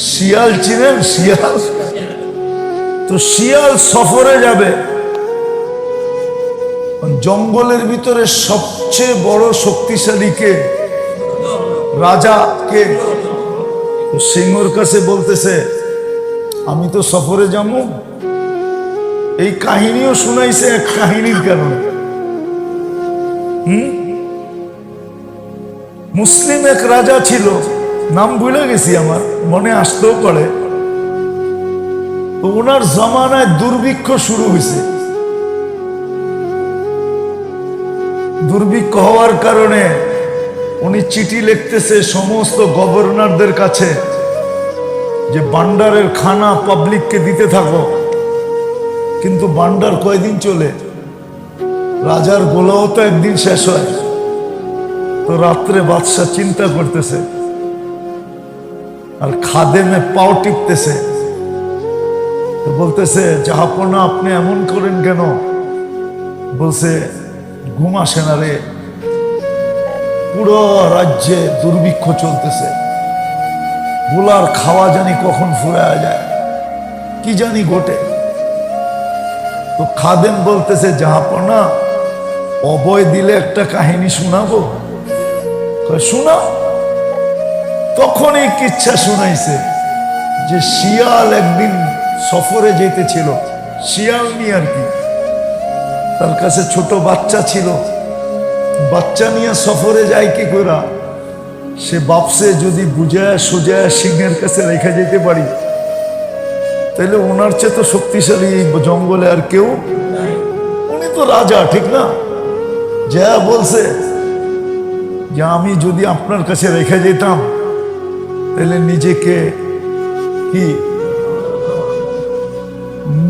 শিয়াল চিনেন? শিয়াল তো শিয়াল সফরে যাবে জঙ্গলের ভিতরে, সবচেয়ে বড় শক্তিশালী কে? রাজা কে? তো সিংহর কাছে বলতেছে আমি তো সফরে যাবো। এই কাহিনীও শুনাইছে এক কাহিনীর কারণে। মুসলিম এক রাজা ছিল, নাম ভুলে গেছি, আমার মনে আসতেও পারে। তো ওনার জমানায় দুর্ভিক্ষ শুরু হয়েছে। দুর্ভিক্ষ হওয়ার কারণে উনি চিঠি লিখতেছে সমস্ত গভর্নরদের কাছে যে ভান্ডারের খানা পাবলিককে দিতে থাকো। কিন্তু ভান্ডার কয়দিন চলে? রাজার গোলাও তো একদিন শেষ হয়। তো রাত্রে বাদশাহ চিন্তা করতেছে আর খাদেমে পাও টিপতেছে। তো বলতেছে জাহাপনা আপনি এমন করেন কেন? বলছে ঘুম আসে না রে, পুরো রাজ্যে দুর্ভিক্ষ চলতেছে, গোলার খাওয়া জানি কখন ফুরায় যায়, কি জানি ঘটে। তো খাদেম বলতেছে জাহাপনা অভয় দিলে একটা কাহিনী শোনাবো। শোনাও। তখন এই কিচ্ছা শুনাইছে যে শিয়াল একদিন সফরে যেতেছিল, শিয়াল নিয়ে আর কি। তার কাছে ছোট বাচ্চা ছিল, বাচ্চা নিয়ে সফরে যায় কি করে? সে বাপসে যদি বুঝায় সোজায় সিংহের কাছে রেখে যেতে পারি, তাহলে ওনার চেয়ে তো শক্তিশালী এই জঙ্গলে আর কেউ। উনি তো রাজা, ঠিক না? যা বলছে যে আমি যদি আপনার কাছে রেখে যেতাম তাহলে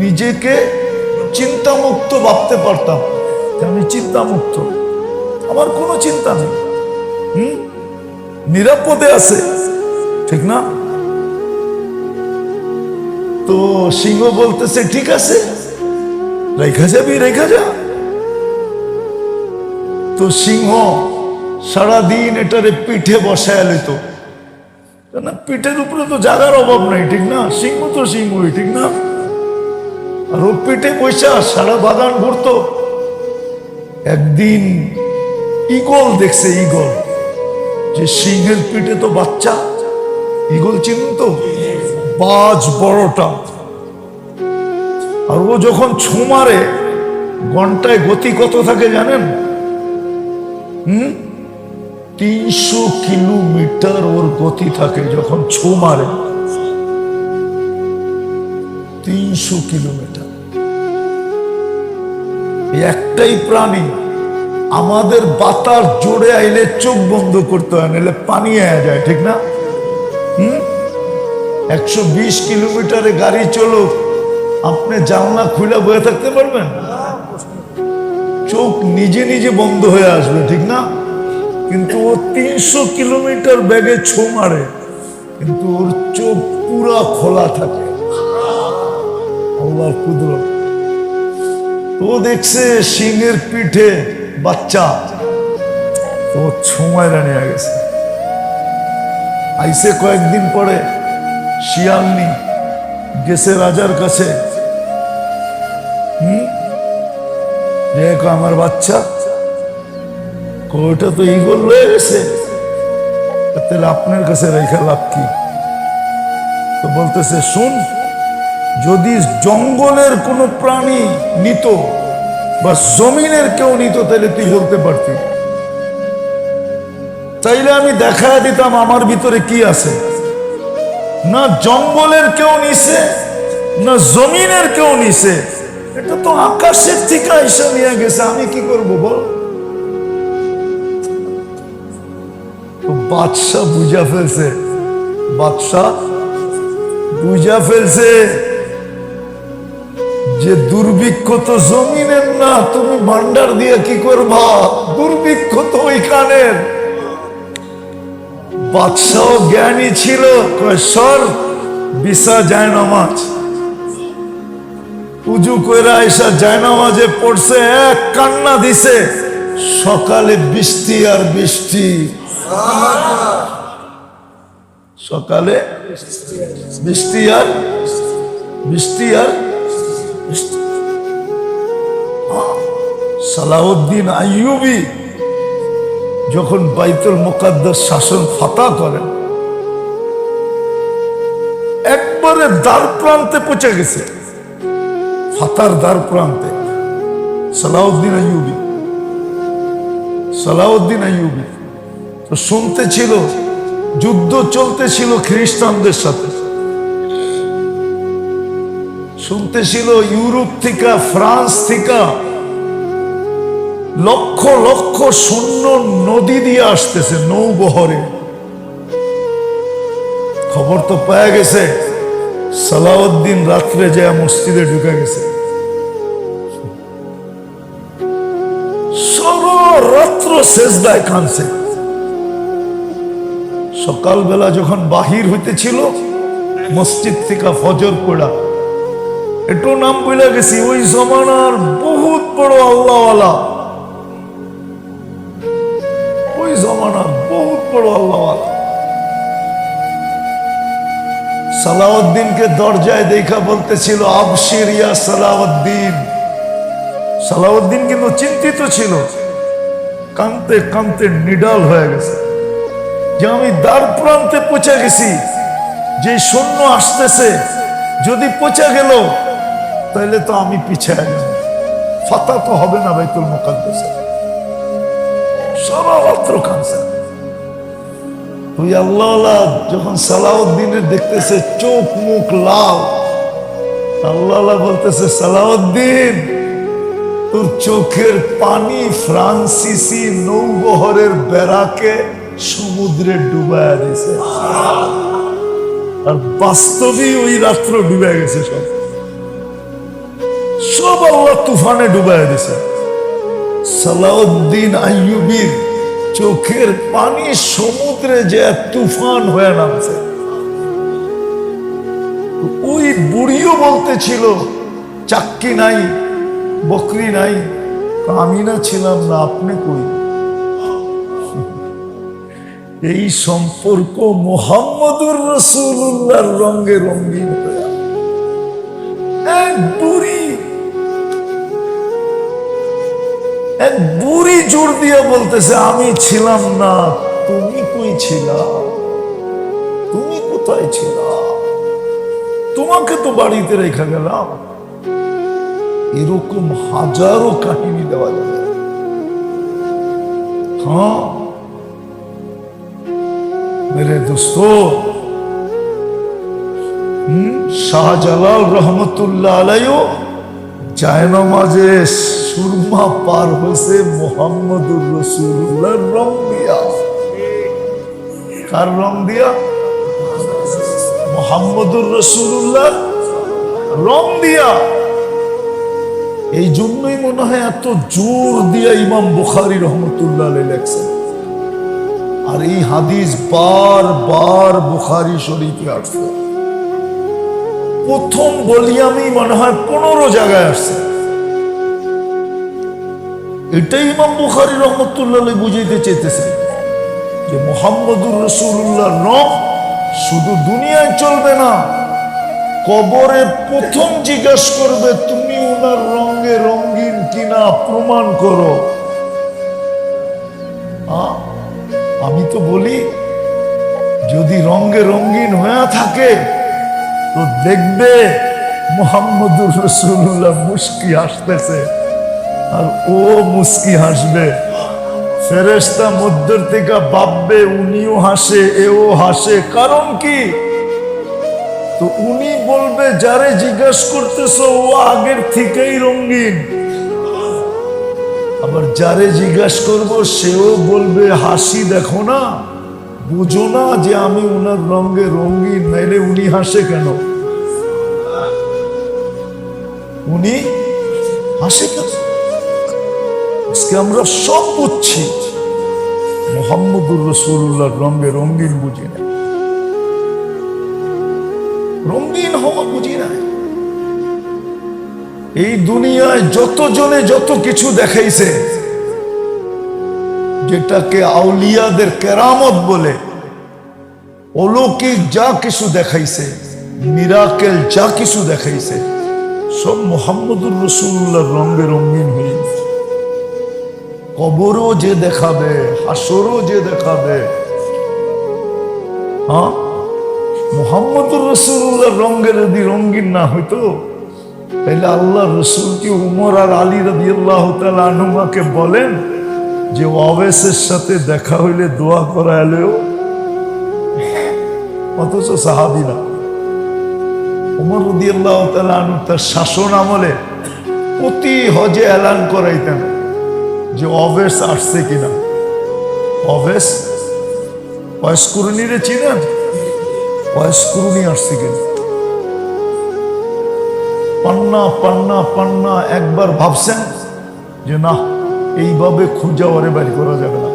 নিজেকে চিন্তামুক্ত ভাবতে পারতাম। আমি চিন্তামুক্ত, আমার কোনো চিন্তা নেই, নিরাপদে আছে, ঠিক না? তো সিংহ বলতেছে ঠিক আছে, রেখা যাবি, রেখা যা। তো সিংহ সারাদিন এটারে পিঠে বসায় লইত, না পিঠের উপরে তো জায়গার অভাব নাই, ঠিক না? সিংহ তো সিংহই, ঠিক না? আর ও পিঠে পয়সা সারা বাগান ঘুরতো। একদিন ঈগল দেখছে, ঈগল, যে সিংহের পিঠে তো বাচ্চা, ঈগল চিনুন তো, বাজ বড়টা। আর ও যখন ছোঁ মারে ঘন্টায় গতি কত থাকে জানেন? 300 কিলোমিটার ওর গতি থাকে যখন ছোঁ মারে। 300 কিলোমিটার। একটাই প্রাণী, আমাদের বাতাস জোরে আইলে চোখ বন্ধ করতে হয়, নাহলে পানি আয়া যায়, ঠিক না? 120 কিলোমিটারে গাড়ি চলুক, আপনি জানলা খুলে বয়ে থাকতে পারবেন? চোখ নিজে নিজে বন্ধ হয়ে আসবে, ঠিক না? কিন্তু ও 300 কিলোমিটার বেগে ছোঁ মারে, কিন্তু ওর চোখ পুরা খোলা থাকে। আল্লাহর কুদরত। ও দেখছে সিংহের পিঠে বাচ্চা, তো ছোঁ মাইরা নিয়ে গেছে। আইসে কয়েকদিন পরে শিয়ালনি গেছে রাজার কাছে, আমার বাচ্চা, ওটা তো ঈগল লয়ে গেছে, তাহলে আপনার কাছে রেখা লাভ কি? তো বলতেছে শুন, যদি জঙ্গলের কোনো প্রাণী নিত বা জমিনের কেউ নিত তাহলে তুই বলতে পারতি, তাইলে আমি দেখা দিতাম আমার ভিতরে কি আছে। না জঙ্গলের কেউ নিছে, না জমিনের কেউ নিছে, এটা তো আকাশের থেকে এসে নিয়ে গেছে, আমি কি করব বল? তো বাদশাহ বুঝা ফেলছে, বাদশাহ বুঝা ফেলছে যে দুর্ভিক্ষ তো জমিনের না, তুমি ভান্ডার দিয়ে কি করবা? দুর্ভিক্ষ তো ওইখানের। বাদশাহ জ্ঞানী ছিল, সর বিশা যায় নামাজ, উজু কইরা আইসা যায় নামাজে পড়ছে, এক কান্না দিছে, সকালে বৃষ্টি আর বৃষ্টি, সকালে বৃষ্টি আর বৃষ্টি আর বৃষ্টি। সালাউদ্দিন আইয়ুবী যখন বাইতুল মুকাদ্দাস শাসন ফাতা করেন, একবারে দ্বার প্রান্তে পৌঁছে গেছে, ফাতার দ্বার প্রান্তে। সালাউদ্দিন আইয়ুবী, সালাউদ্দিন আইয়ুবী তো শুনতে ছিল যুদ্ধ চলতেছিল খ্রিস্টানদের সাথে, শুনতেছিল ইউরোপ থেকে, ফ্রান্স থেকে লক্ষ লক্ষ সৈন্য নদী দিয়ে আসতেছে নৌবহরে। খবর তো পাওয়া গেছে, সালাউদ্দিন রাত্রে যায় মসজিদে ঢুকে গেছে, সারা রাত্র সেজদায় কাঁদছে। সকালবেলা যখন বাহির হইতেছিল মসজিদ থেকে ফজর পড়া, একটু নাম বলে গেছি, ওই জমানার বহুত বড় আল্লাহওয়ালা, ওই জমানার বহুত বড় আল্লাহওয়ালা। সালাউদ্দিনকে দরজায় দেখা বলতেছিল, আবশির ইয়া সালাউদ্দিন। সালাউদ্দিন কিন্তু চিন্তিত ছিল, কাঁদতে কাঁদতে নিডাল হয়ে গেছে যে আমি দ্বার প্রান্তে পৌঁছে গেছি, যে সৈন্য আসতেছে যদি পৌঁছে গেল তাহলে তো আমি পিছিয়ে গেল, ফাতা তো হবে না বাইতুল মুকাদ্দাসে। সারা রাত্র কাঁদছে। ওই আল্লাহ যখন সালাউদ্দিনের দেখতেছে চোখ মুখ লাল, আল্লাহ বলতেছে, সালাউদ্দিন তোর চোখের পানি ফ্রান্সিসি নৌবহরের বেড়াকে সমুদ্রে ডুবাইয়া দিছে। আর বাস্তবে ওই রাত্র ডুবে গেছে, সব সব আল্লাহ তুফানে ডুবাইয়া দিছে। সালাউদ্দিন আইয়ুবীর চোখের পানি সমুদ্রে যে তুফান হয়ে নামছে। ওই বুড়িও বলতেছিল, চাক্কি নাই, বকরি নাই, আমি না ছিলাম না, আপনি কই? এই সম্পর্ক মুহাম্মদুর রাসূলুল্লাহর রঙে রঙিন হয়ে এক বুড়ি জোর দিয়ে বলতেছে, আমি ছিলাম না, তুমি কই ছিলা? তুমি কোথায় ছিলা? তোমাকে তো বাড়িতে রেখে গেলাম। এরকম হাজারো কাহিনী দেওয়া যাবে। হ্যাঁ মেরে দোস্ত, শাহজালাল রহমতুল্লাহ আলাইহি জায়নামাজে সুরমা পার হয়েছে মুহাম্মদুর রাসূলুল্লাহর রং দিয়া। কার রং দিয়া? মুহাম্মদুর রাসূলুল্লাহ রং দিয়া। এই জন্যই মনে হয় এত জোর দিয়া ইমাম বুখারী রহমতুল্লাহ আলাইহি লেখছেন। আর এই হাদিস বারবার বুখারী শরীফে আসছে। প্রথম ভলিউমেই মনে হয় 15 জায়গায় আসছে। এটাই ইমাম বুখারী রহমতুল্লাহ আলাইহি বুঝাইতে চেয়েছেন যে মুহাম্মদুর রাসূলুল্লাহর রং শুধু দুনিয়ায় চলবে না, কবরে প্রথম জিজ্ঞাসা করবে, তুমি ওনার রঙে রঙিন কিনা প্রমাণ করো। আমি তো বলি, যদি রঙে রঙিন হয়ে থাকে তো দেখবে মুহাম্মদুর রাসূলুল্লাহ মুস্কি হাসতেছে, আর ও মুস্কি হাসবে। ফেরেশতা মধ্যের থেকে ভাববে উনিও হাসে, এও হাসে, কারণ কি? তো উনি বলবে, যারে জিজ্ঞাসা করতেছ ও আগের থেকেই রঙিন। আবার যারে জিজ্ঞাসা করব সেও বলবে, হাসি দেখো না, বুঝো না যে আমি উনার রঙে রঙিন, নাইলে উনি হাসে কেন? উনি হাসে কেন? আজকে আমরা সব বুঝছি, মুহাম্মদুর রাসূলুল্লাহর রঙে রঙিন বুঝি না, রঙিন হওয়া বুঝি না। এই দুনিয়ায় যতজনে যত কিছু দেখাইছে, যেটাকে আউলিয়াদের কেরামত বলে, অলৌকিক যা কিছু দেখাইছে, মিরাকেল যা কিছু দেখাইছে, সব মুহাম্মদুর রাসূলুল্লাহর রঙে রঙিন হয়ে গেছে। কবরও যে দেখাবে, হাসরও যে দেখাবে, হ্যাঁ, মুহাম্মদুর রাসূলুল্লাহর রঙের যদি রঙিন না হইতো, তাহলে আল্লাহ রসুল কি উমর আর আলী রাদিয়াল্লাহু তাআলা আনহুমাকে বলেন যে ওয়াইসের সাথে দেখা হইলে দোয়া করা এলেও? অথচ সাহাবীরা উমর রাদিয়াল্লাহু তাআলা আনহু তার শাসন আমলে প্রতি হজে এলান করাইতেন যে ওয়াইস আসছে কিনা। ওয়াইস কুরনিরে চিনেন? ওয়াইস কুরনি আসছে কিনা। পান্না পান্না পান্না একবার ভাবছেন যে না, এইভাবে খুঁজা ওরে বাড়ি করা যাবে না।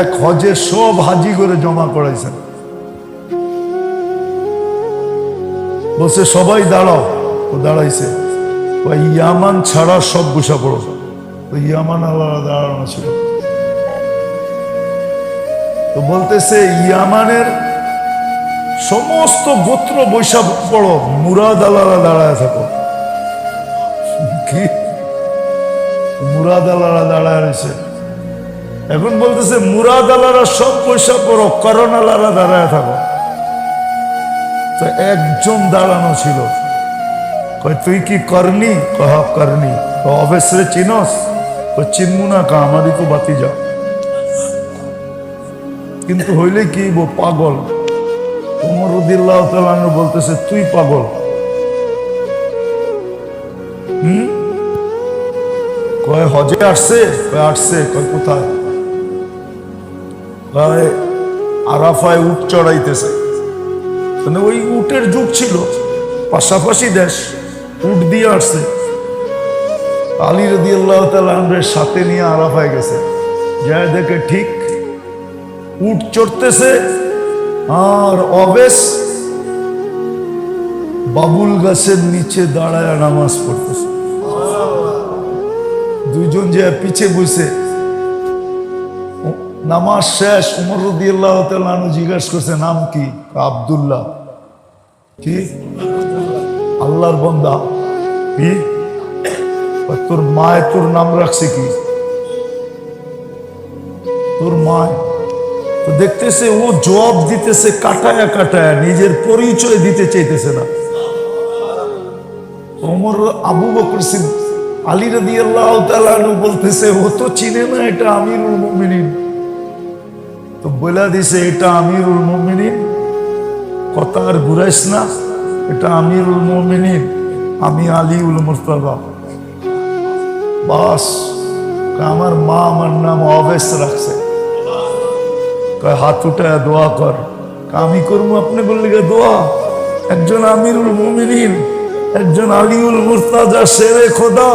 এক হজে সব হাজি করে জমা করাইছেন, বলছে সবাই দাঁড়াও। ও দাঁড়াইছে, ওই ইয়ামান ছাড়া সব বসা পড়ো। ওই ইয়ামান আলাদা দাঁড়ানো ছিল। তো বলতেছে ইয়ামানের সমস্ত গোত্র বৈশাখ পড়ো, মুরাদ আলারা দাঁড়ায় থাকো। কি মুরাদ আলারা দাঁড়ায় রয়েছে? এখন বলতেছে মুরাদ আলারা সব বৈশাখ পড়ো, করণ আলারা দাঁড়ায় থাকো। তো একজন দাঁড়ানো ছিল, কয় তুই কি করনি? কহা করনি। অবশ্যই চিনস? চিনমু না, কা আমারই তো বাতি যা। কিন্তু হইলে কি পাগল। উমর রাদিয়াল্লাহু তাআলা আনহু বলতেছে তুই পাগল? কয় হজে আসছে? কয় আসছে। কয় কোথায়? কয় আরাফায় উট চড়াইতেছে। মানে ওই উটের যুগ ছিল, পাশাপাশি দেশ, উট দিয়ে আসছে। আলী রাদিয়াল্লাহু তাআলা আনহুর সাথে নিয়ে আরাফায় গেছে, যায় দেখে ঠিক উট চড়তেছে আর অবেশ বাবুল গাছের নিচে দাঁড়ায় নামাজ পড়তেছে। দুইজন যে পিছে বসে, নামাজ শেষ। উমর রাদিয়াল্লাহু তাআলা আনহু জিজ্ঞাসা করছে নাম কি? আব্দুল্লাহ। কি? আল্লাহর বান্দা। কি? তোর মায় তোর নাম রাখছে কি? তোর মায়। তো দেখতেছে ও জবাব দিতেছে কাটায়া কাটায়া, নিজের পরিচয় দিতে চাইতেছে না। ওমর আবু বকর সিদ্দিক আলী রাদিয়াল্লাহু তাআলা আনহু বলতেছে ও তো চিনে না এটা আমিরুল মুমিনিন। তো বলে দিছে এটা আমিরুল মুমিনিন, কথা আর ঘুরাইস না, এটা আমিরুল মুমিনিন, আমি আলীউল মুর্তজা। বাস, আমার মা আমার নাম অবেশ রাখছে। হাত উঠায় দোয়া কর। আমি করবো আপনি বললে দোয়া? একজন আমিরুল মুমিনিন, একজন আলীউল মুর্তজা, শেরে খোদা,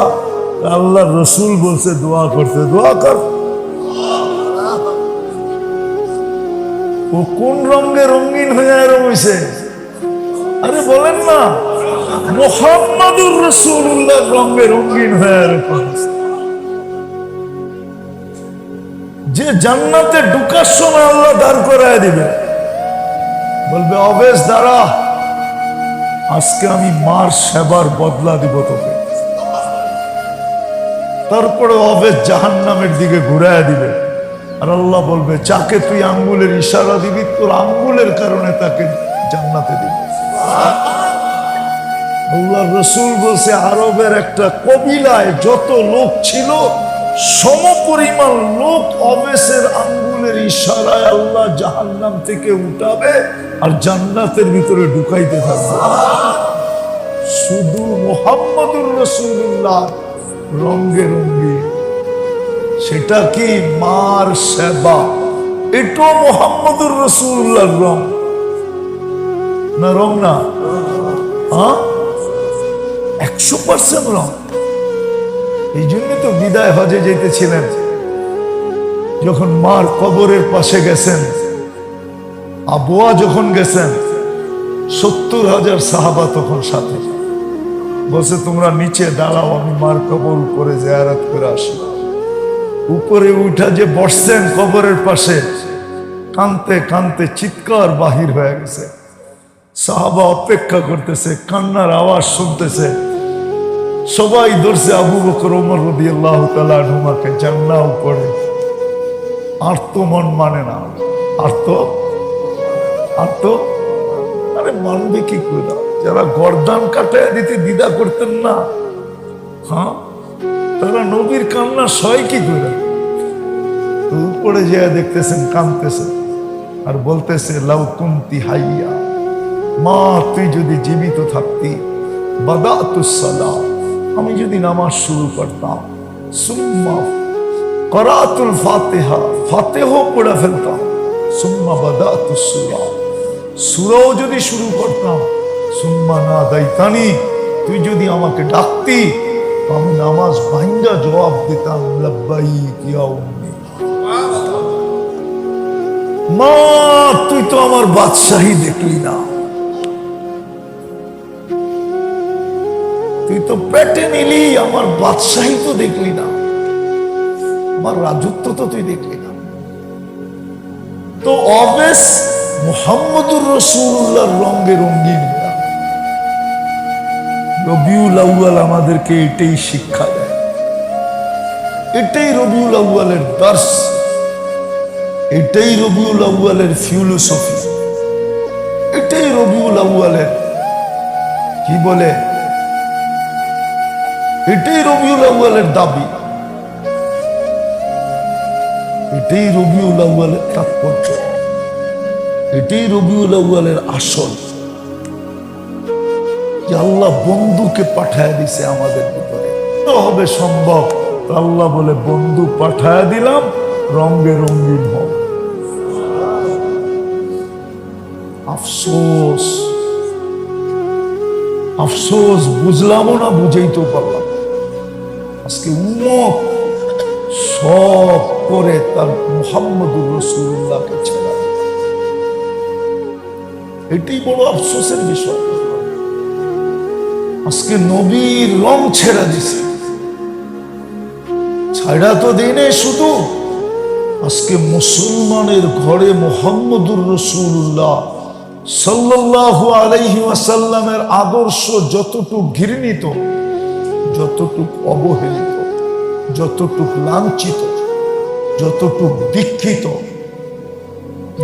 আল্লাহ রসুল বলছে দোয়া করতে, দোয়া কর। ও কোন রঙে রঙিন হয়ে রয়েছে? আরে বলেন না, মুহাম্মদুর রাসূলুল্লাহ রঙে রঙিন হয়ে রয়েছে। যে জান্নাতে ঢুকার সময় আল্লাহ দাঁড় করায় দিবে, বলবে অবেশ দাঁড়া, আজকে আমি মার সেবার বদলা দিব তোকে। তারপরে অবেশ জাহান্নামের দিকে ঘুরায় দিবে, আর আল্লাহ বলবে যাকে তুই আঙ্গুলের ইশারা দিবি তোর আঙ্গুলের কারণে তাকে জান্নাতে দিবে। আল্লাহ রসুল বলছে আরবের একটা কবিলায় যত লোক ছিল সমপরিমাণ লোক অবেশের আঙ্গুলের ইশারায় আল্লাহ জাহান্নাম থেকে উঠাবে আর জান্নাতের ভিতরে ঢুকাইতে থাকবে। শুধু মুহাম্মদুর রাসূলুল্লাহ রঙে রঙে, সেটা কি মার সেবা, এটাও মুহাম্মদুর রাসূলুল্লাহর রং না? রং না? হ্যাঁ, 100% রং। এই জন্য তো বিদায় হজে যেতেছিলেন, যখন মার কবরের পাশে গেছেন, আবুয়া যখন গেছেন, 70,000 সাহাবা তখন সাথে বলছে তোমরা নিচে দাঁড়াও, আমি মার কবর করে জিয়ারত করে আসি। উপরে উঠা যে বসছেন কবরের পাশে, কানতে কানতে চিৎকার বাহির হয়ে গেছে। সাহাবা অপেক্ষা করতেছে, কান্নার আওয়াজ শুনতেছে। সবাই ধরছে আবু বকর ওমর রাদিয়াল্লাহু তাআলা আনহুমাকে, জান্নাও পড়ে। আর তো মন মানে না, আর তো আরে মানবে কি করে? যারা গর্দান কাটায় দিতে দ্বিধা করতেন না, হ্যাঁ, তারা নবীর কান্না সয় কি করে? উপরে যে দেখতেছেন কাঁদতেছে আর বলতেছে, লাউ কুনতি হাইয়া, মা তুই যদি জীবিত থাকতি, বাদাতুস সালাত, আমি যদি নামাজ শুরু করতাম, সুম্মা করাতুল ফাতিহা, ফাতিহা পড়ে ফেলতাম, সুম্মা বাদাতুস সূরা, সূরাও যদি শুরু করতাম, সুম্মা নাদাইতানি, তুই যদি আমাকে ডাকতি, আমি নামাজ ভাঙ্গা জবাব দিতাম, লাব্বাইক ইয়া উম্মি। মা তুই তো আমার বাদশাহী দেখলি না, তুই তো পেটে নিলি, আমার বাদশাহী তো দেখলি না, আমার রাজত্ব তো তুই দেখলি না। তো অবেস মুহাম্মদুর রাসূলুল্লাহর রঙে রঙিন। রবিউল আউয়াল আমাদেরকে এটাই শিক্ষা দেয়, এটাই রবিউল আউয়ালের দর্শ, এটাই রবিউল আউয়ালের ফিলোসফি, এটাই রবিউল আউয়ালের কি বলে, এটাই রবিউল আউয়ালের দাবি, এটাই রবিউল আউয়ালের তাৎপর্য, এটাই রবিউল আউয়ালের আসল। আল্লাহ বন্ধুকে পাঠায় দিছে আমাদের ভিতরে, হবে সম্ভব? আল্লাহ বলে বন্ধু পাঠায় দিলাম, রঙে রঙিন হোক। আফসোস, আফসোস, বুঝলামও না, বুঝেই তো পারলাম। আজকে উম্মত সব করে তার মুহাম্মদুর রাসূলুল্লাহকে ছেড়ে, এটাই বড় আফসোসের বিষয়। আজকে নবীর রং ছেড়ে দিছে, ছাড়া তো দিনে শুধু আজকে মুসলমানের ঘরে মুহাম্মদুর রাসূলুল্লাহ সাল্লাল্লাহু আলাইহি ওয়াসাল্লামের আদর্শ যতটুকু ঘৃণিত, যতটুকু অবহেলিত, যতটুকু লাঞ্ছিত, যতটুকু দীক্ষিত,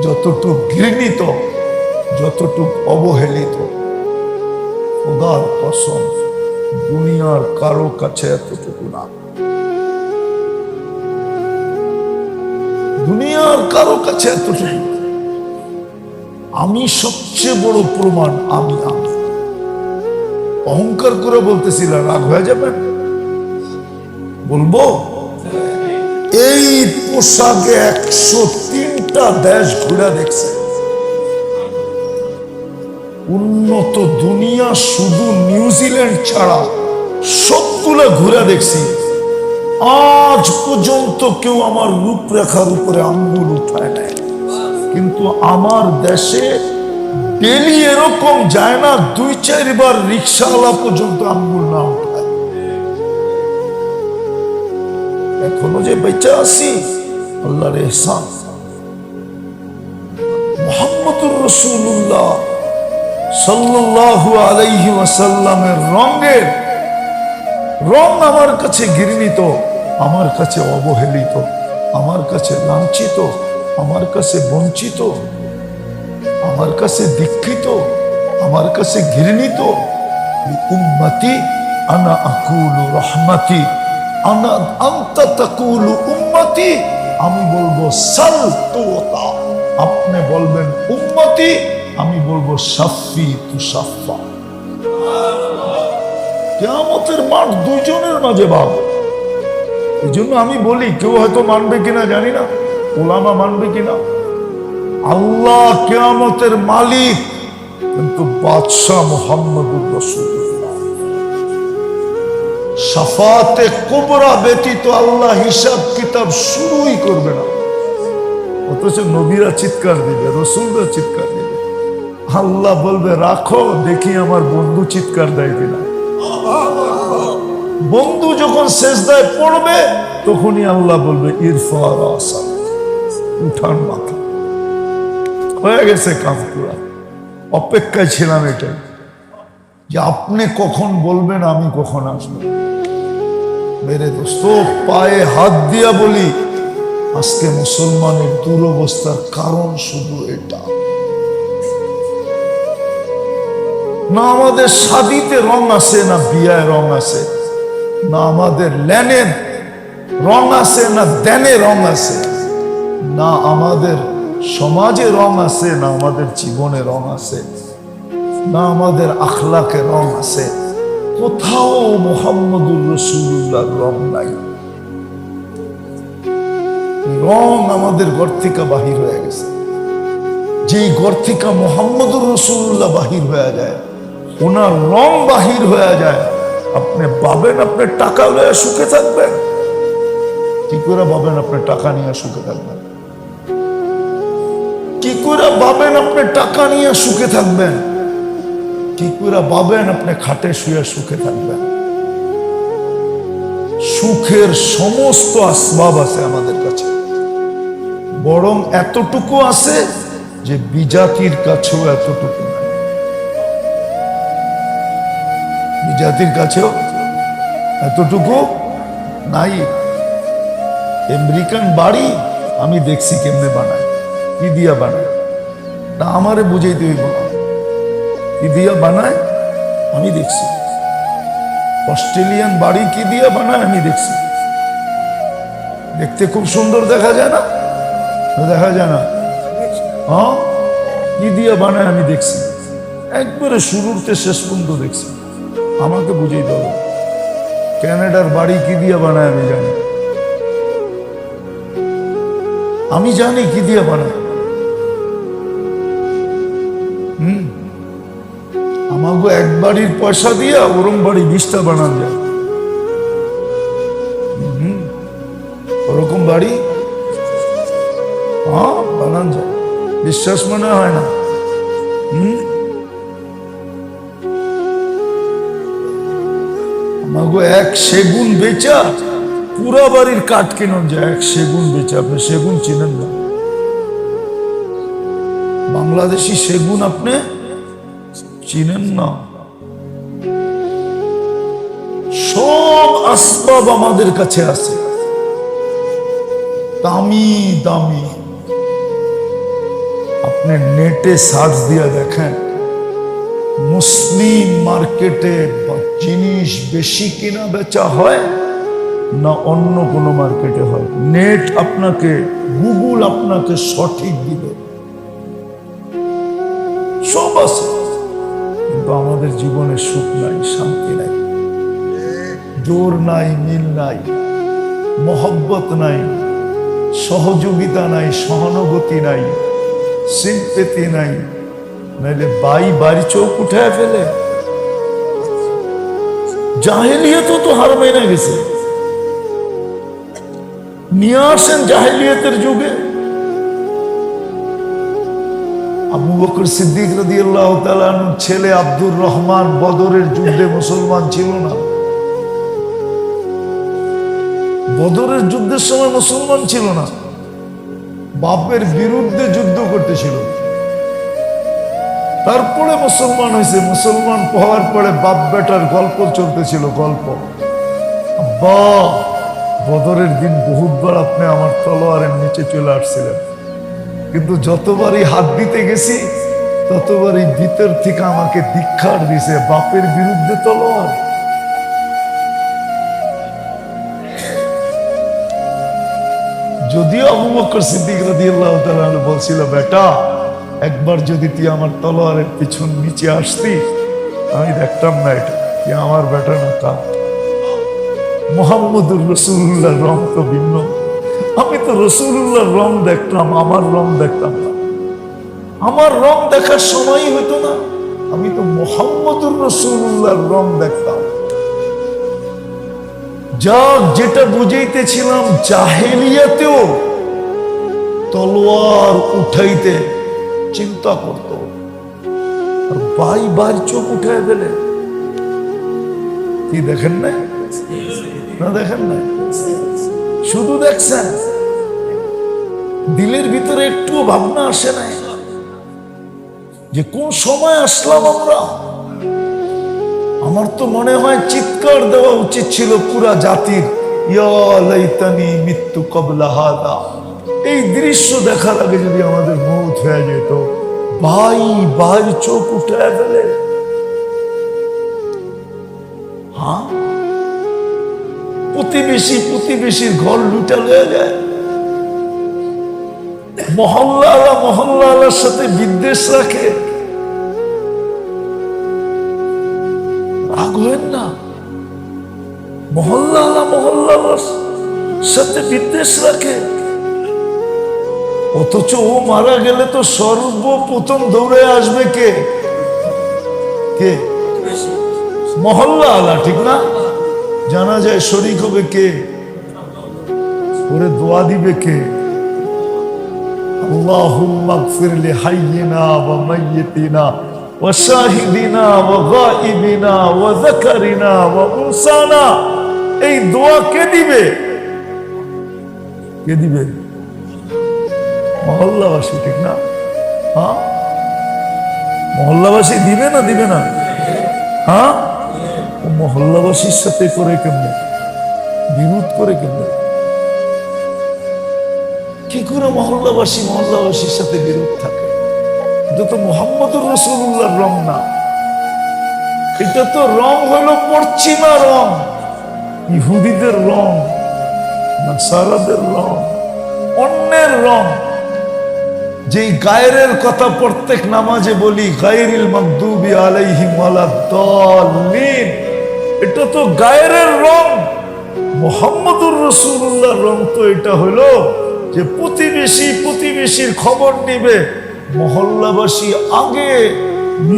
যতটুকু ঘৃণিত, যতটুকু অবহেলিত, খোদার কসম দুনিয়ার কারো কাছে এতটুকু না, দুনিয়ার কারো কাছে এতটুকু। আমি সবচেয়ে বড় প্রমাণ, আমি আমি অহংকার করে বলতেছিলাম, রাগ হয়ে যাবেন? বলবো, এই পোশাকে 103টা দেশ ঘুরে দেখছে। উন্নত দুনিয়া শুধু নিউজিল্যান্ড ছাড়া সবগুলো ঘুরে দেখছি, আজ পর্যন্ত কেউ আমার রূপরেখার উপরে আঙ্গুল উঠায় নাই। কিন্তু আমার দেশে ডেলি এরকম যায় না 2-4 বার রিক্সাওয়ালা পর্যন্ত আঙ্গুল না উঠায়। এখনো যে বেঁচে আছি আল্লাহর ইহসান। মুহাম্মদুর রাসূলুল্লাহ সাল্লাল্লাহু আলাইহি ওয়াসাল্লামের রঙের রং আমার কাছে ঘৃণিত, আমার কাছে অবহেলিত, আমার কাছে লাঞ্ছিত, আমার কাছে বঞ্চিত, আমার কাছে দীক্ষিত, আমার কাছে ঘৃণিত। উম্মতি আনা আকুলু রহমতি, আনা আনতা তাকুলু উম্মতি। আমি বলবো সাল তুতা, আপনি বলবেন উম্মতি, আমি বলবো শাফি তুশাফা। কিয়ামতের মাঠ দুইজনের মাঝে ভাব। এই জন্য আমি বলি, কেউ হয়তো মানবে কিনা জানি না, ওলামা মানবে কিনা, আল্লাহ কিয়ামতের মালিক, কিন্তু বাদশাহ মুহাম্মদুর রাসূলুল্লাহ। শাফাতে কুবরা ব্যতীত আল্লাহ হিসাব কিতাব শুরুই করবে না। অথচ নবীরা চিৎকার দিবে, রাসূলরা চিৎকার দিবে, আল্লাহ বলবে রাখো দেখি আমার বন্ধু চিৎকার দেয় কিনা। বন্ধু যখন সেজদায় পড়বে তখনই আল্লাহ বলবে ইরফা রাসা, উঠান মাথা। হয়ে গেছে কাম পুরা। অপেক্ষায় ছিলাম এটাই, যে আপনি কখন বলবেন, আমি কখন আসবো। মেরে দোস্ত, পায়ে হাত দিয়া বলি, আজকে মুসলমানের দুরবস্থার কারণ শুধু এটা না। আমাদের শাদিতে রং আছে না, বিয়ায় রং আছে না, আমাদের লেনে রং আছে না, দেনে রং আছে না, আমাদের সমাজে রং আছে না, আমাদের জীবনে রং আছে না, আমাদের আখলাকে রং আছে। কোথাও মুহাম্মদুর রাসূলুল্লাহর রং নাই। রং আমাদের ঘর থেকে বাহির হয়ে গেছে। যেই ঘর থেকে মুহাম্মদুর রাসূলুল্লাহ বাহির হয়ে যায়, ওনার রং বাহির হয়ে যায়, আপনি ভাবেন আপনি টাকা লয়ে সুখে থাকবেন? কি করে ভাবেন আপনি টাকা নিয়ে সুখে থাকবেন? কি করে ভাবেন আপনি টাকা নিয়ে সুখে থাকবেন? কি করে ভাবেন আপনি খাটে শুয়ে সুখে থাকবেন? সুখের সমস্ত আসবাব আছে আমাদের কাছে, বরং এতটুকু আছে যে বিজাতির কাছেও এতটুকু নাই। বিজাতির কাছেও এতটুকু নাই। আমেরিকান বাড়ি আমি দেখছি কেমনে বানায়, কি দিয়া বানায়, না আমারে বুঝাইতে হইব না, কি দিয়া বানায় আমি দেখছি। অস্ট্রেলিয়ান বাড়ি কি দিয়া বানায় আমি দেখছি, দেখতে খুব সুন্দর দেখা যায় না? দেখা যায় না? হ্যাঁ, কি দিয়া বানায় আমি দেখছি, একবারে শুরুতে শেষ পর্যন্ত দেখছি। আমাকে বুঝাইতে হবে। ক্যানাডার বাড়ি কি দিয়া বানায় আমি জানি, আমি জানি কি দিয়া বানায়। আমাকে এক বাড়ির পয়সা দিয়া ওরম বাড়ি 20টা বানান যায়। ওরকম বাড়ি বানান যায়, বিশ্বাস মনে হয় না? আমাকে এক সেগুন বেচা পুরা বাড়ির কাঠ কেনা যায়। এক সেগুন বেচা, আপনি সেগুন চিনেন না? বাংলাদেশি সেগুন আপনি চিনেন না? সব আসবাব আমাদের কাছে আছে, দামি দামি। আপনি নেটে সার্চ দিয়া দেখেন, মুসলিম মার্কেটে জিনিস বেশি কিনা বেচা হয় না অন্য কোনো মার্কেটে হয়? নেট আপনাকে, গুগল আপনাকে সঠিক দিবে। সব আছে, কিন্তু আমাদের জীবনে সুখ নাই, শান্তি নাই, জোর নাই, মিল নাই, মহব্বত নাই, সহযোগিতা নাই, সহানুভূতি নাই, সিম্পেথি নাই। নাইলে বাড়ি চোখ উঠায় ফেলে। জাহেলিয়াত তো হার মেনে গেছে। নিয়ে আসেন জাহেলিয়াতের যুগে। আবু বকর সিদ্দিক রাদিয়াল্লাহু তাআলা আনহু ছেলে আব্দুর রহমান বদরের যুদ্ধে মুসলমান ছিল না। বদরের যুদ্ধের সময় মুসলমান ছিল না, বাপের বিরুদ্ধে যুদ্ধ করতেছিল। তারপরে মুসলমান হয়েছে। মুসলমান হওয়ার পরে বাপ বেটার গল্প চলতেছিল, গল্প। আব্বা, বদরের দিন বহুতবার আপনি আমার তলোয়ারের নিচে চলে আসছিলেন, কিন্তু যতবারই হাত দিতে গেছি ততবারই ভিতর থেকে আমাকে ধিক্কার দিছে, বাপের বিরুদ্ধে তলোয়ার। যদিও আবু বকর সিদ্দিক রাদিয়াল্লাহু তাআলা বলছিল, বেটা একবার যদি তুই আমার তলোয়ারের পিছন নিচে আসতি আমি দেখতাম না এটা তুই আমার বেটা না কা। মুহাম্মদুর রাসূলুল্লাহর রং তো ভিন্ন। আমি তো রাসূলুল্লাহর রং দেখতাম, আমার রং দেখতাম না। আমার রং দেখার সময়ই হতো না, আমি তো মুহাম্মদুর রাসূলুল্লাহর রং দেখতাম। যা যেটা বুঝাইতেছিলাম, জাহেলিয়াতেও তলোয়ার উঠাইতে চিন্তা করত, আর বাই চোখ উঠায় ফেলে। কি দেখেন না? না দেখেন না? শুধু দেখছেন, দিলের ভিতরে একটু ভাবনা আসে নাই। যে কোন সময় আসলাম আমরা। আমার তো মনে হয় চিৎকার দেওয়া উচিত ছিল পুরা জাতির, ইয়া লাইতানি মিত্তু ক্বাবলা হাদা। এই দৃশ্য দেখার আগে যদি আমাদের মৌত হয়ে যেত, ভাই ভাই চোখ উঠে ফেলে। হ্যাঁ, প্রতিবেশীর ঘর লুটা লয়ে যায়। মহল্লার সাথে বিদ্বেষ রাখে। রাগ হলেন না, মহল্লার সাথে বিদ্বেষ রাখে। অথচ ও মারা গেলে তো সর্বপ্রথম দৌড়ে আসবে কে? কে? মহল্লা আলা, ঠিক না? জানা যায় শরীক হবে কে? ওরে দোয়া দিবে কে? আল্লাহুম্মা গফির লিহাইয়িনা ওয়া মাইয়িতিনা ওয়া শাহিদিনা ওয়া গায়িবিনা ওয়া যাকারিনা ওয়া উনসানা। এই দোয়া কে দিবে? কে দিবে? মহল্লাবাসী, ঠিক না? হ্যাঁ, মহল্লাবাসী দিবে না? দিবে না? হ্যাঁ, মহল্লাবাসীর সাথে করে কেমনে বিরোধ করে কেমনে? কি করে মহল্লাবাসীর সাথে বিরোধ থাকে? এটা তো মুহাম্মদুর রাসূলুল্লাহর রং না, এটা তো রং হলো পশ্চিমা রং, ইহুদিদের রং, নাসারাদের রং, অন্যের রং। যেই গায়রের কথা প্রত্যেক নামাজে বলি, গায়রিল মাগদুবি আলাইহিম ওয়ালাদ-দাল্লিন, এটা তো গায়রের রং। মুহাম্মদুর রাসূলুল্লাহর রং তো এটা হলো যে প্রতিবেশীর খবর নিবে। মহল্লাবাসী আগে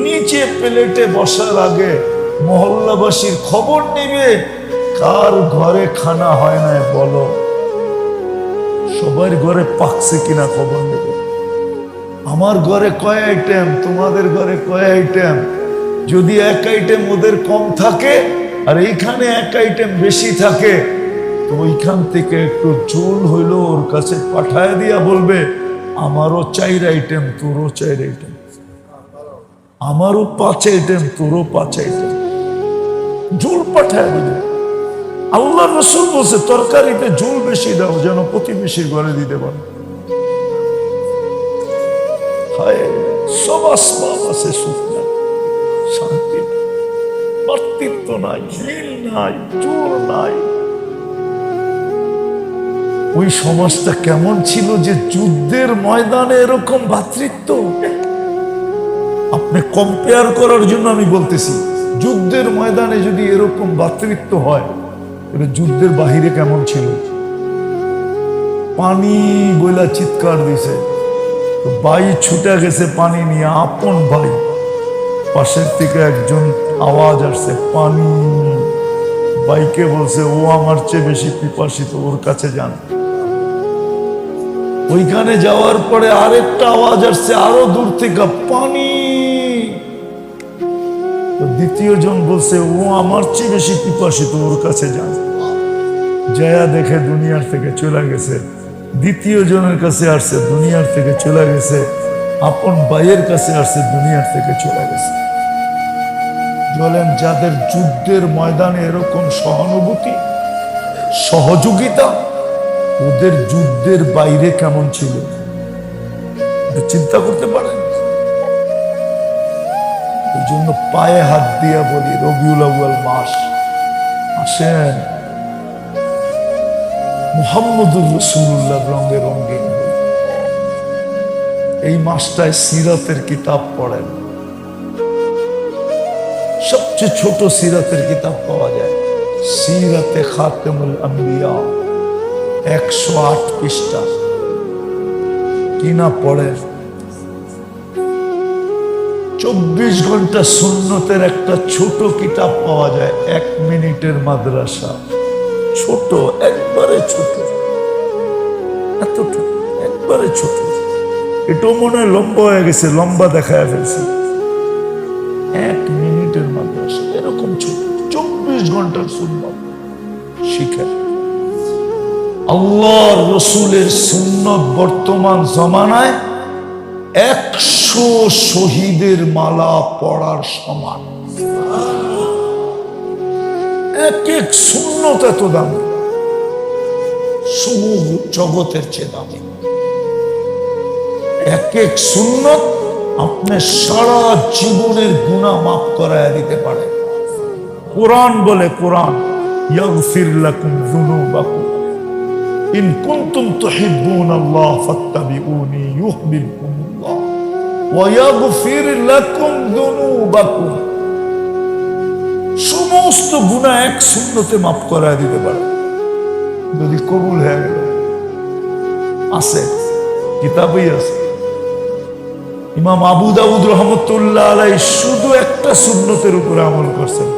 নিচে প্লেটে বসার আগে মহল্লাবাসীর খবর নিবে, কার ঘরে খানা হয় না বলো, সবার ঘরে পাকছে কিনা খবর নেবে। আমার ঘরে কয় আইটেম, তোমাদের ঘরে কয় আইটেম। যদি এক আইটেম ওদের কম থাকে আর এইখানে এক আইটেম বেশি থাকে, তো ওইখান থেকে একটু ঝোল হইলো ওর কাছে পাঠায় দিয়া বলবে, আমারও 4 আইটেম, তোরও 4 আইটেম, আমারও 5 আইটেম, তোরও 5 আইটেম, ঝোল পাঠায় দিবে। আল্লাহ রাসূল বলছে তরকারিতে ঝোল বেশি দাও যেন প্রতিবেশীর ঘরে দিতে পারো। সব আসবাব আছে, সুখ নাই, শান্তি নাই, ভ্রাতৃত্ব নাই, মিল নাই, জোর নাই। ওই সমাজটা কেমন ছিল যে যুদ্ধের ময়দানে এরকম ভ্রাতৃত্ব। আপনি কম্পেয়ার করার জন্য আমি বলতেছি, যুদ্ধের ময়দানে যদি এরকম ভ্রাতৃত্ব হয়, এটা যুদ্ধের বাহিরে কেমন ছিল? পানি বইলা চিৎকার দিছে, ভাই ছুটে গেছে পানি নিয়ে, আপন ভাই। পাশের থেকে একজন আওয়াজ আসছে, পানি। ভাইকে বলছে, ও আমার চেয়ে বেশি পিপাসিত, ওর কাছে যান। ওইখানে যাওয়ার পরে আরেকটা আওয়াজ আসছে আরো দূর থেকে, পানি। দ্বিতীয় জন বলছে, ও আমার চেয়ে বেশি পিপাসিত, ওর কাছে যান। জয়া দেখে দুনিয়ার থেকে চলে গেছে। দ্বিতীয় জনের কাছে আসছে, দুনিয়ার থেকে চলে গেছে। আপন ভাইয়ের কাছে আসছে, দুনিয়ার থেকে চলে গেছে। বলেন, যাদের যুদ্ধের ময়দানে এরকম সহানুভূতি, সহযোগিতা, ওদের যুদ্ধের বাইরে কেমন ছিল চিন্তা করতে পারেন। এই জন্য পায়ে হাত দিয়া বলি, রবিউল আউয়াল মাস আসেন, মুহাম্মদুর রাসূলুল্লাহ রঙে রঙিন। এই মাসটায় সিরাতের কিতাব পড়েন। সবচেয়ে ছোট সিরাতের কিতাব পাওয়া যায়, সিরাতে খাতেমুল আম্বিয়া, 108 পৃষ্ঠা। কিনা পড়েন। 24 ঘন্টা সুন্নতের একটা ছোট কিতাব পাওয়া যায়, 1 মিনিটের মাদ্রাসা। ছোট, একবারে ছোট, এতটুকু, একবারে ছোট। এটাও মনে হয় লম্বা হয়ে গেছে, লম্বা দেখায় ফেলছে। 1 মিনিটের মাদ্রাসা, এরকম ছোট, 24 ঘন্টার সুন্নত শিখে। আল্লাহর রাসূলের সুন্নত বর্তমান জমানায় 100 শহীদের মালা পড়ার সমান। এক এক সুন্নত এত দামি, সমূহ জগতের চেয়ে দামি। এক এক সুন্নত আপনার সারা জীবনের গুনাহ মাফ করায় দিতে পারে। কোরআন বলে, কোরআন ইয়াগফির লাকুম যুনুবাকুম ইন কুনতুম তুহিব্বুনাল্লাহ ফাত্তাবিউনি ইউহিব্বুকুমুল্লাহ ওয়া ইয়াগফির লাকুম যুনুবাকুম। সমস্ত গুনাহ এক সুন্নতে মাফ করায় দিতে পারে যদি কবুল হয়ে গেল। আছে, কিতাবেই আছে। ইমাম আবু দাউদ রহমতুল্লাহ আলাইহি শুধু একটা সুন্নতের উপরে আমল করছেন।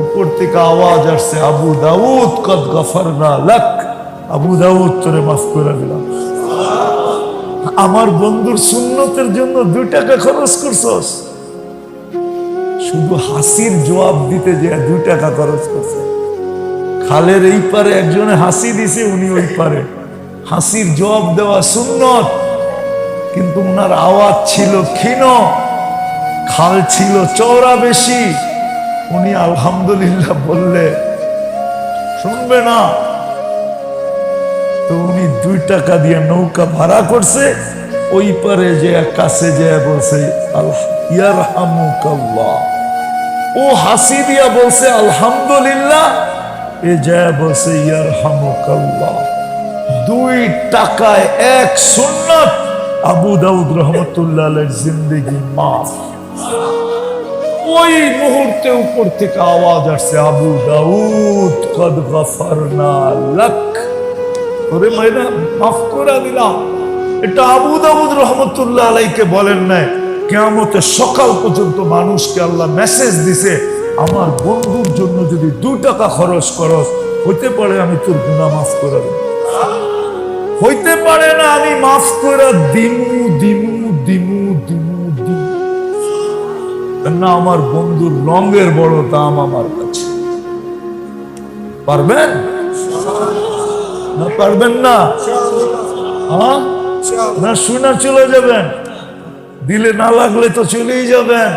উপর থেকে আওয়াজ আসছে, আবু দাউদ কদ গফরনা লাক, আবু দাউদ তোরে মাফ করে দিলাম। আমার বন্ধুর সুন্নতের জন্য 2 টাকা খরচ করছস, শুধু হাসির জবাব দিতে যে 2 টাকা খরচ করছে। খালের এই পারে একজনে হাসি দিছে, উনি ওই পারে। হাসির জবাব দেওয়া সুন্নত, কিন্তু উনার আওয়াজ ছিল ক্ষীণ, খাল ছিল চওড়া বেশি। উনি আলহামদুলিল্লাহ বললে শুনবে না, তো উনি 2 টাকা দিয়ে নৌকা ভাড়া করছে, ওই পারে যে কাছে যে বলছে ইয়ারহামুকাল্লাহ। ও হাসি দিয়া বলছে আলহামদুলিল্লাহ, এ যায় বলছে ইয়ারহামুকাল্লাহ। 2 টাকায় এক সুন্নত। আবু দাউদ রহমতুল্লাহ আলাইহির জিন্দেগি মাফ। ওই মুহূর্তে উপর থেকে আওয়াজ আসছে, আবু দাউদ কদ গফরনা লাক, ওরে মাইনা মাফ করে দিলাম। এটা আবু দাউদ রহমতুল্লাহ আলাইহিকে বলেন নাই, কিয়ামতের সকাল পর্যন্ত মানুষকে আল্লাহ মেসেজ দিছে, আমার বন্ধুর জন্য যদি 2 টাকা খরচ করস, হইতে পারে আমি তোর গুনাহ মাফ করে দেব, হইতে পারে না আমি মাফ করে দিমু দিমু দিমু দিমু দিমু না। আমার বন্ধুর রঙের বড় দাম আমার কাছে। পারবেন না? পারবেন না? হ্যাঁ না, শুনে চলে যাবেন, দিলে না লাগলে তো চলেই যাবেন।